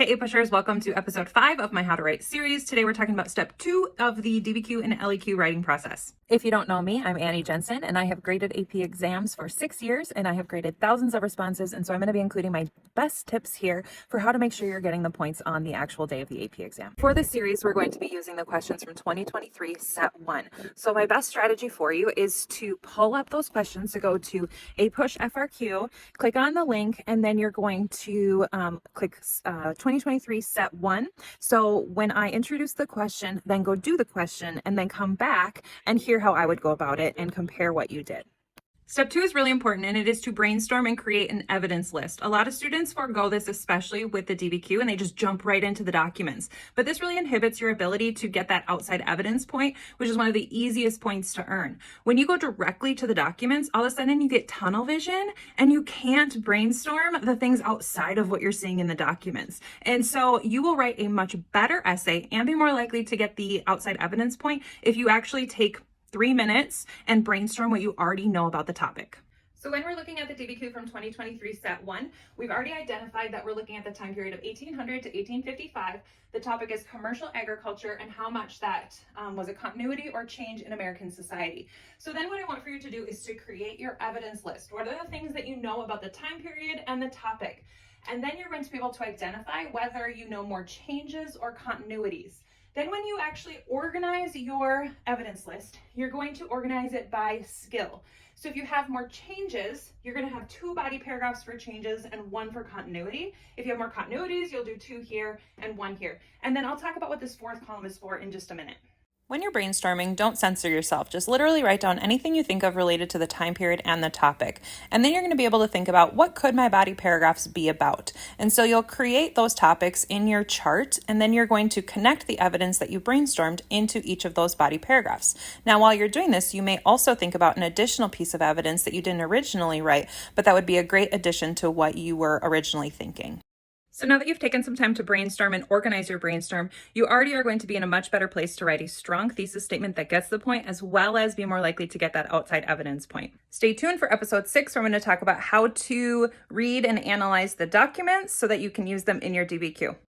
Hey APUSHers, welcome to episode 5 of my How to Write series. Today we're talking about step 2 of the DBQ and LEQ writing process. If you don't know me, I'm Annie Jensen, and I have graded AP exams for 6 years, and I have graded thousands of responses, and so I'm going to be including my best tips here for how to make sure you're getting the points on the actual day of the AP exam. For this series, we're going to be using the questions from 2023 set 1. So my best strategy for you is to pull up those questions, to go to APUSH FRQ, click on the link, and then you're going to click 2023 set 1. So when I introduce the question, then go do the question and then come back and hear how I would go about it and compare what you did. Step 2 is really important, and it is to brainstorm and create an evidence list. A lot of students forego this, especially with the DBQ, and they just jump right into the documents. But this really inhibits your ability to get that outside evidence point, which is one of the easiest points to earn. When you go directly to the documents, all of a sudden you get tunnel vision and you can't brainstorm the things outside of what you're seeing in the documents. And so you will write a much better essay and be more likely to get the outside evidence point if you actually take 3 minutes and brainstorm what you already know about the topic. So when we're looking at the DBQ from 2023 set 1, we've already identified that we're looking at the time period of 1800 to 1855. The topic is commercial agriculture and how much that was a continuity or change in American society. So then what I want for you to do is to create your evidence list. What are the things that you know about the time period and the topic? And then you're going to be able to identify whether you know more changes or continuities. Then when you actually organize your evidence list, you're going to organize it by skill. So if you have more changes, you're going to have 2 body paragraphs for changes and 1 for continuity. If you have more continuities, you'll do 2 here and 1 here. And then I'll talk about what this 4th column is for in just a minute. When you're brainstorming, don't censor yourself. Just literally write down anything you think of related to the time period and the topic. And then you're going to be able to think about what could my body paragraphs be about. And so you'll create those topics in your chart, and then you're going to connect the evidence that you brainstormed into each of those body paragraphs. Now, while you're doing this, you may also think about an additional piece of evidence that you didn't originally write, but that would be a great addition to what you were originally thinking. So now that you've taken some time to brainstorm and organize your brainstorm, you already are going to be in a much better place to write a strong thesis statement that gets the point, as well as be more likely to get that outside evidence point. Stay tuned for episode 6, where I'm going to talk about how to read and analyze the documents so that you can use them in your DBQ.